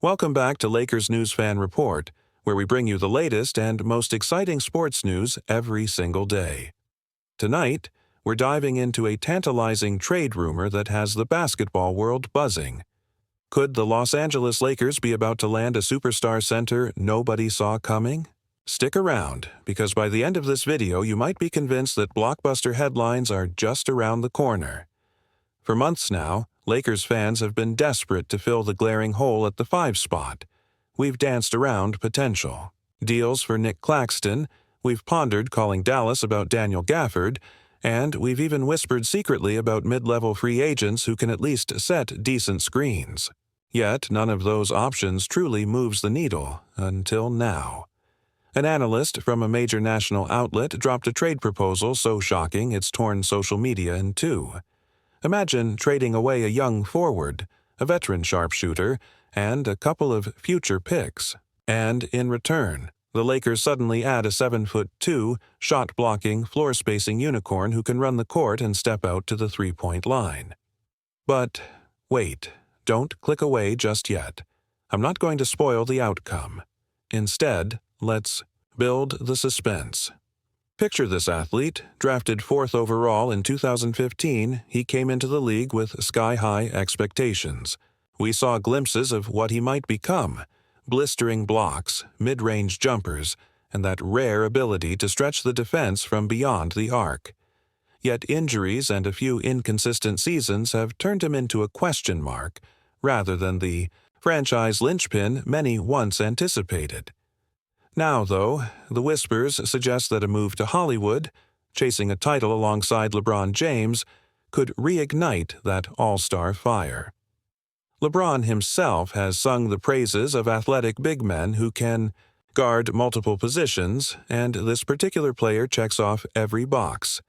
Welcome back to Lakers News Fan Report, where we bring you the latest and most exciting sports news every single day. Tonight, we're diving into a tantalizing trade rumor that has the basketball world buzzing. Could the Los Angeles Lakers be about to land a superstar center nobody saw coming? Stick around, because by the end of this video you might be convinced that blockbuster headlines are just around the corner. For months now, Lakers fans have been desperate to fill the glaring hole at the 5 spot. We've danced around potential. Deals for Nick Claxton, we've pondered calling Dallas about Daniel Gafford, and we've even whispered secretly about mid-level free agents who can at least set decent screens. Yet none of those options truly moves the needle, until now. An analyst from a major national outlet dropped a trade proposal so shocking it's torn social media in two. Imagine trading away a young forward, a veteran sharpshooter, and a couple of future picks. And in return, the Lakers suddenly add a 7'2", shot-blocking, floor-spacing unicorn who can run the court and step out to the three-point line. But wait, don't click away just yet. I'm not going to spoil the outcome. Instead, let's build the suspense. Picture this athlete, drafted 4th overall in 2015, he came into the league with sky-high expectations. We saw glimpses of what he might become: blistering blocks, mid-range jumpers, and that rare ability to stretch the defense from beyond the arc. Yet injuries and a few inconsistent seasons have turned him into a question mark, rather than the franchise linchpin many once anticipated. Now, though, the whispers suggest that a move to Hollywood, chasing a title alongside LeBron James, could reignite that all-star fire. LeBron himself has sung the praises of athletic big men who can guard multiple positions, and this particular player checks off every box: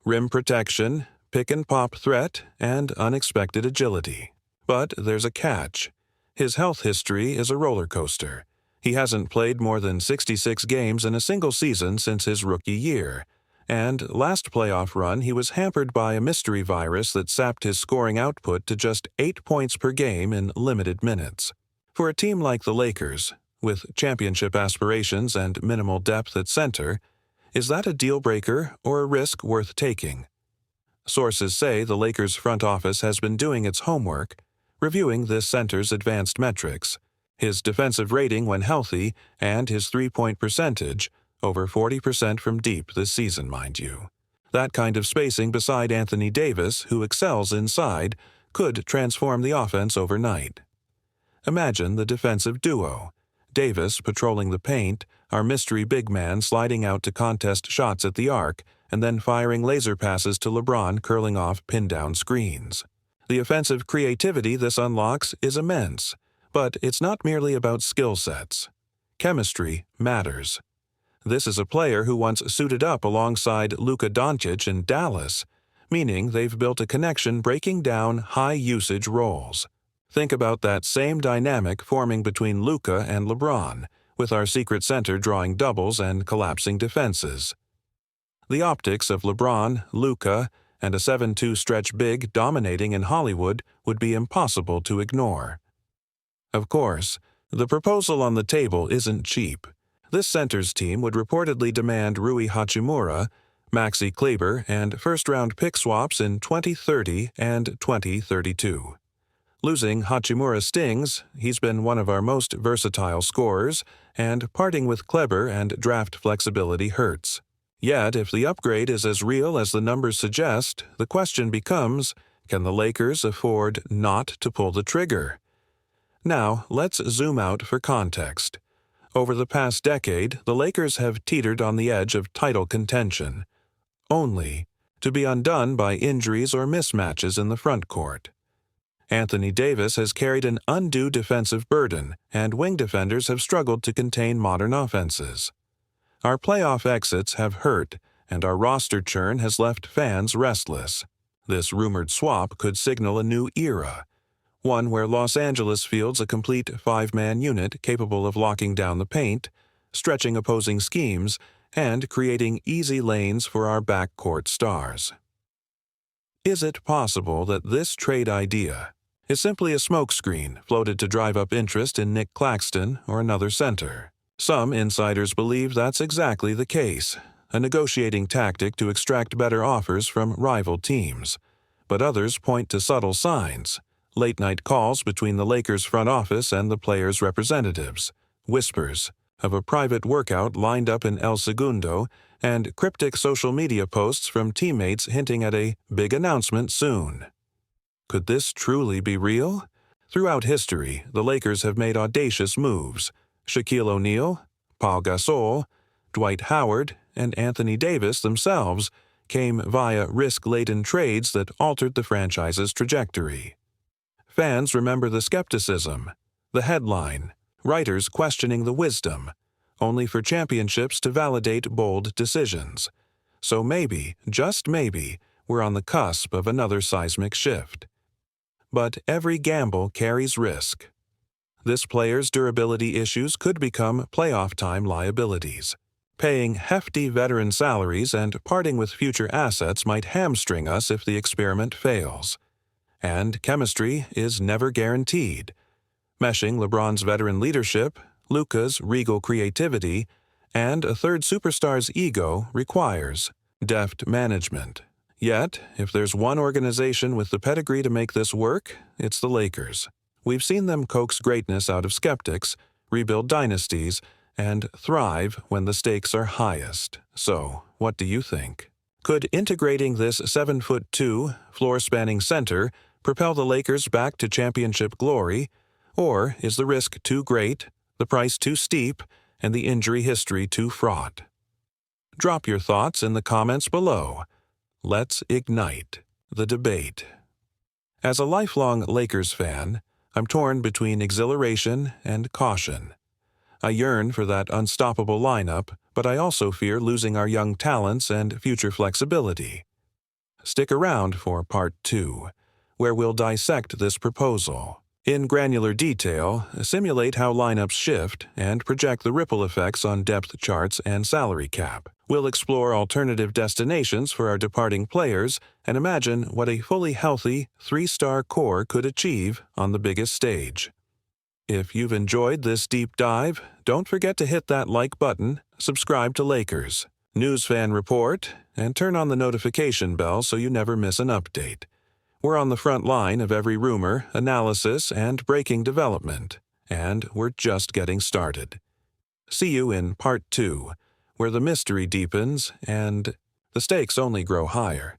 rim protection, pick-and-pop threat, and unexpected agility. But there's a catch. His health history is a roller coaster. He hasn't played more than 66 games in a single season since his rookie year, and last playoff run he was hampered by a mystery virus that sapped his scoring output to just 8 points per game in limited minutes. For a team like the Lakers, with championship aspirations and minimal depth at center, is that a deal-breaker or a risk worth taking? Sources say the Lakers front office has been doing its homework, reviewing this center's advanced metrics: his defensive rating when healthy, and his three-point percentage, over 40% from deep this season, mind you. That kind of spacing beside Anthony Davis, who excels inside, could transform the offense overnight. Imagine the defensive duo: Davis patrolling the paint, our mystery big man sliding out to contest shots at the arc, and then firing laser passes to LeBron curling off pin-down screens. The offensive creativity this unlocks is immense. But it's not merely about skill sets. Chemistry matters. This is a player who once suited up alongside Luka Doncic in Dallas, meaning they've built a connection breaking down high-usage roles. Think about that same dynamic forming between Luka and LeBron, with our secret center drawing doubles and collapsing defenses. The optics of LeBron, Luka, and a 7'2" stretch big dominating in Hollywood would be impossible to ignore. Of course, the proposal on the table isn't cheap. This center's team would reportedly demand Rui Hachimura, Maxi Kleber, and first-round pick swaps in 2030 and 2032. Losing Hachimura stings. He's been one of our most versatile scorers, and parting with Kleber and draft flexibility hurts. Yet, if the upgrade is as real as the numbers suggest, the question becomes, can the Lakers afford not to pull the trigger? Now, let's zoom out for context. Over the past decade, the Lakers have teetered on the edge of title contention, only to be undone by injuries or mismatches in the front court. Anthony Davis has carried an undue defensive burden, and wing defenders have struggled to contain modern offenses. Our playoff exits have hurt, and our roster churn has left fans restless. This rumored swap could signal a new era, one where Los Angeles fields a complete 5-man unit capable of locking down the paint, stretching opposing schemes, and creating easy lanes for our backcourt stars. Is it possible that this trade idea, is simply a smokescreen floated to drive up interest in Nick Claxton or another center. Some insiders believe that's exactly the case, a negotiating tactic to extract better offers from rival teams. But others point to subtle signs: late-night calls between the Lakers front office and the players' representatives, whispers of a private workout lined up in El Segundo, and cryptic social media posts from teammates hinting at a big announcement soon. Could this truly be real? Throughout history, the Lakers have made audacious moves. Shaquille O'Neal, Paul Gasol, Dwight Howard, and Anthony Davis themselves came via risk-laden trades that altered the franchise's trajectory. Fans remember the skepticism, the headline, writers questioning the wisdom, only for championships to validate bold decisions. So maybe, just maybe, we're on the cusp of another seismic shift. But every gamble carries risk. This player's durability issues could become playoff-time liabilities. Paying hefty veteran salaries and parting with future assets might hamstring us if the experiment fails. And chemistry is never guaranteed. Meshing LeBron's veteran leadership, Luka's regal creativity, and a third superstar's ego requires deft management. Yet, if there's one organization with the pedigree to make this work, it's the Lakers. We've seen them coax greatness out of skeptics, rebuild dynasties, and thrive when the stakes are highest. So, what do you think? Could integrating this 7'2", floor-spanning center propel the Lakers back to championship glory, or is the risk too great, the price too steep, and the injury history too fraught? Drop your thoughts in the comments below. Let's ignite the debate. As a lifelong Lakers fan, I'm torn between exhilaration and caution. I yearn for that unstoppable lineup, but I also fear losing our young talents and future flexibility. Stick around for Part 2, where we'll dissect this proposal. In granular detail, simulate how lineups shift and project the ripple effects on depth charts and salary cap. We'll explore alternative destinations for our departing players and imagine what a fully healthy, 3-star core could achieve on the biggest stage. If you've enjoyed this deep dive, don't forget to hit that like button, subscribe to Lakers News Fan Report, and turn on the notification bell so you never miss an update. We're on the front line of every rumor, analysis, and breaking development, and we're just getting started. See you in Part 2, where the mystery deepens and the stakes only grow higher.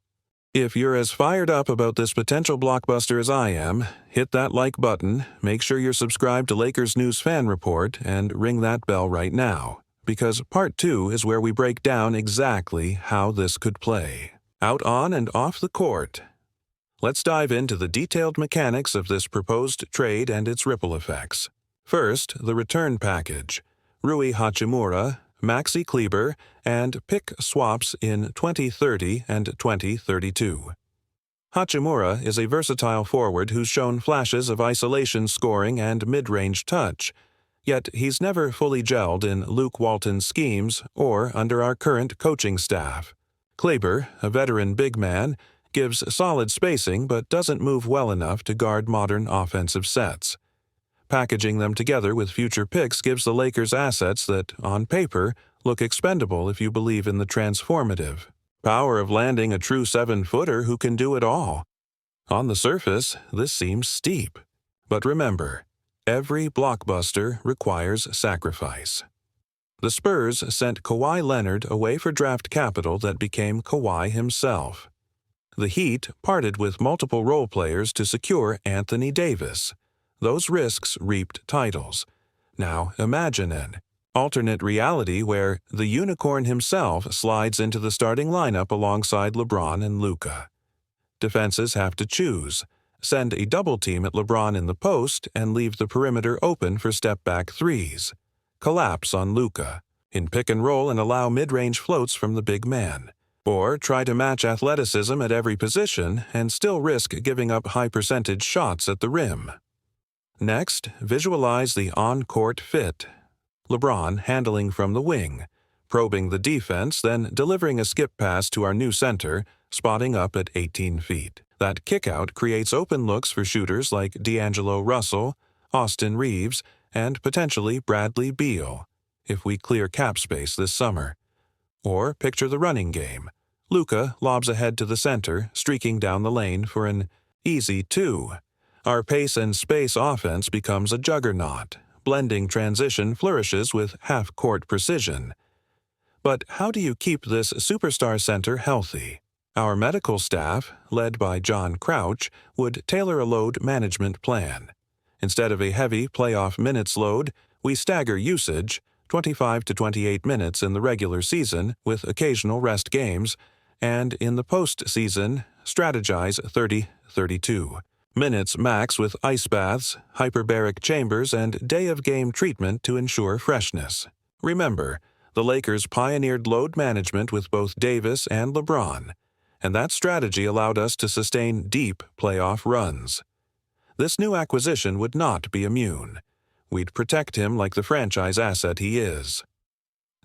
If you're as fired up about this potential blockbuster as I am, hit that like button, make sure you're subscribed to Lakers News Fan Report, and ring that bell right now, because Part 2 is where we break down exactly how this could play, out on and off the court. Let's dive into the detailed mechanics of this proposed trade and its ripple effects. First, the return package: Rui Hachimura, Maxi Kleber, and pick swaps in 2030 and 2032. Hachimura is a versatile forward who's shown flashes of isolation scoring and mid-range touch, yet he's never fully gelled in Luke Walton's schemes or under our current coaching staff. Kleber, a veteran big man, gives solid spacing but doesn't move well enough to guard modern offensive sets. Packaging them together with future picks gives the Lakers assets that, on paper, look expendable if you believe in the transformative power of landing a true 7-footer who can do it all. On the surface, this seems steep. But remember, every blockbuster requires sacrifice. The Spurs sent Kawhi Leonard away for draft capital that became Kawhi himself. The Heat parted with multiple role players to secure Anthony Davis. Those risks reaped titles. Now imagine an alternate reality where the unicorn himself slides into the starting lineup alongside LeBron and Luka. Defenses have to choose: send a double team at LeBron in the post and leave the perimeter open for step-back threes. Collapse on Luka in pick and roll and allow mid-range floats from the big man. Or try to match athleticism at every position and still risk giving up high-percentage shots at the rim. Next, visualize the on-court fit. LeBron handling from the wing, probing the defense, then delivering a skip pass to our new center, spotting up at 18 feet. That kickout creates open looks for shooters like D'Angelo Russell, Austin Reeves, and potentially Bradley Beal, if we clear cap space this summer. Or picture the running game. Luka lobs ahead to the center, streaking down the lane for an easy 2. Our pace and space offense becomes a juggernaut. Blending transition flourishes with half-court precision. But how do you keep this superstar center healthy? Our medical staff, led by John Crouch, would tailor a load management plan. Instead of a heavy playoff minutes load, we stagger usage, 25 to 28 minutes in the regular season with occasional rest games, and in the postseason, strategize 30-32 minutes max with ice baths, hyperbaric chambers, and day-of-game treatment to ensure freshness. Remember, the Lakers pioneered load management with both Davis and LeBron, and that strategy allowed us to sustain deep playoff runs. This new acquisition would not be immune. We'd protect him like the franchise asset he is.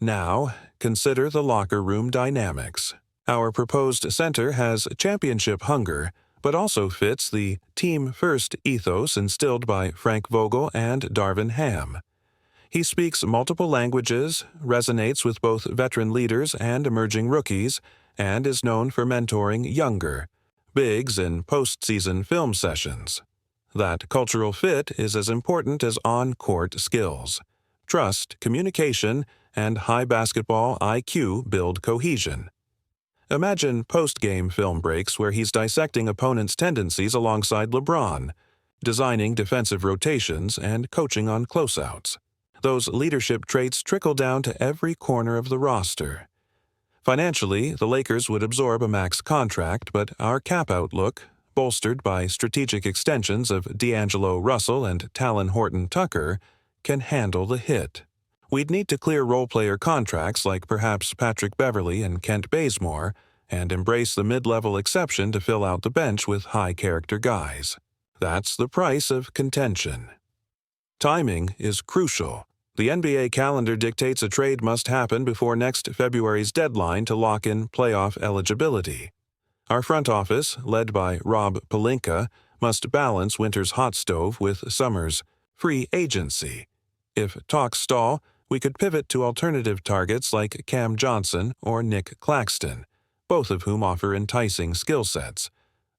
Now, consider the locker room dynamics. Our proposed center has championship hunger, but also fits the team-first ethos instilled by Frank Vogel and Darvin Ham. He speaks multiple languages, resonates with both veteran leaders and emerging rookies, and is known for mentoring younger bigs in postseason film sessions. That cultural fit is as important as on-court skills. Trust, communication, and high basketball IQ build cohesion. Imagine post-game film breaks where he's dissecting opponents' tendencies alongside LeBron, designing defensive rotations, and coaching on closeouts. Those leadership traits trickle down to every corner of the roster. Financially, the Lakers would absorb a max contract, but our cap outlook, bolstered by strategic extensions of D'Angelo Russell and Talon Horton-Tucker, can handle the hit. We'd need to clear role-player contracts like perhaps Patrick Beverley and Kent Bazemore, and embrace the mid-level exception to fill out the bench with high-character guys. That's the price of contention. Timing is crucial. The NBA calendar dictates a trade must happen before next February's deadline to lock in playoff eligibility. Our front office, led by Rob Pelinka, must balance winter's hot stove with summer's free agency. If talks stall, we could pivot to alternative targets like Cam Johnson or Nick Claxton, both of whom offer enticing skill sets,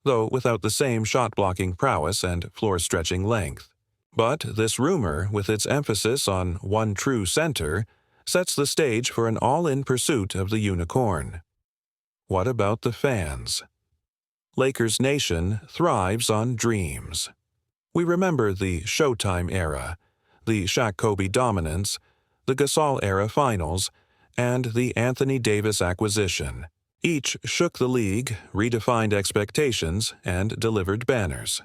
though without the same shot-blocking prowess and floor-stretching length. But this rumor, with its emphasis on one true center, sets the stage for an all-in pursuit of the unicorn. What about the fans? Lakers Nation thrives on dreams. We remember the Showtime era, the Shaq-Kobe dominance, the Gasol-era finals, and the Anthony Davis acquisition. Each shook the league, redefined expectations, and delivered banners.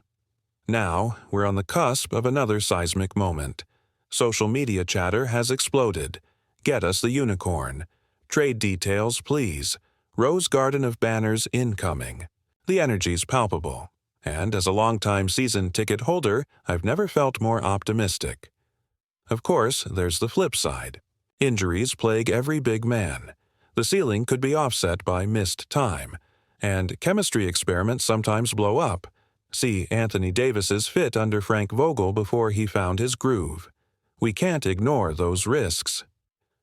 Now, we're on the cusp of another seismic moment. Social media chatter has exploded. Get us the unicorn. Trade details, please. Rose garden of banners incoming. The energy's palpable. And as a longtime season ticket holder, I've never felt more optimistic. Of course, there's the flip side. Injuries plague every big man. The ceiling could be offset by missed time. And chemistry experiments sometimes blow up. See Anthony Davis's fit under Frank Vogel before he found his groove. We can't ignore those risks.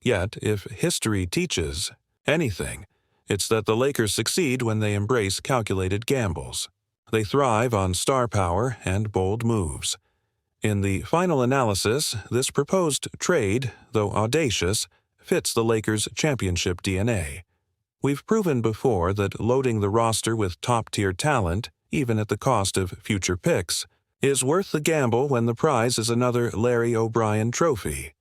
Yet, if history teaches anything, it's that the Lakers succeed when they embrace calculated gambles. They thrive on star power and bold moves. In the final analysis, this proposed trade, though audacious, fits the Lakers' championship DNA. We've proven before that loading the roster with top-tier talent, even at the cost of future picks, is worth the gamble when the prize is another Larry O'Brien trophy.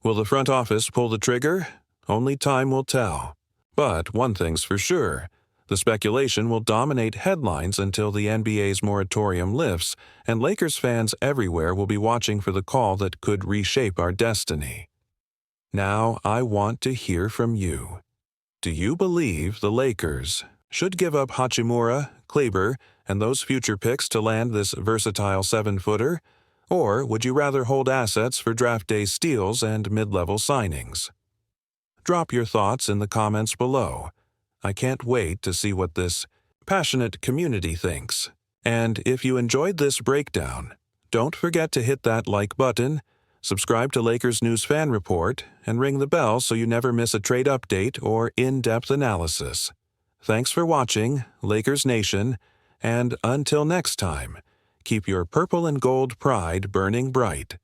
Will the front office pull the trigger? Only time will tell. But one thing's for sure. The speculation will dominate headlines until the NBA's moratorium lifts, and Lakers fans everywhere will be watching for the call that could reshape our destiny. Now I want to hear from you. Do you believe the Lakers should give up Hachimura, Kleber, and those future picks to land this versatile 7-footer? Or would you rather hold assets for draft day steals and mid-level signings? Drop your thoughts in the comments below. I can't wait to see what this passionate community thinks. And if you enjoyed this breakdown, don't forget to hit that like button, subscribe to Lakers News Fan Report, and ring the bell so you never miss a trade update or in-depth analysis. Thanks for watching, Lakers Nation, and until next time, keep your purple and gold pride burning bright.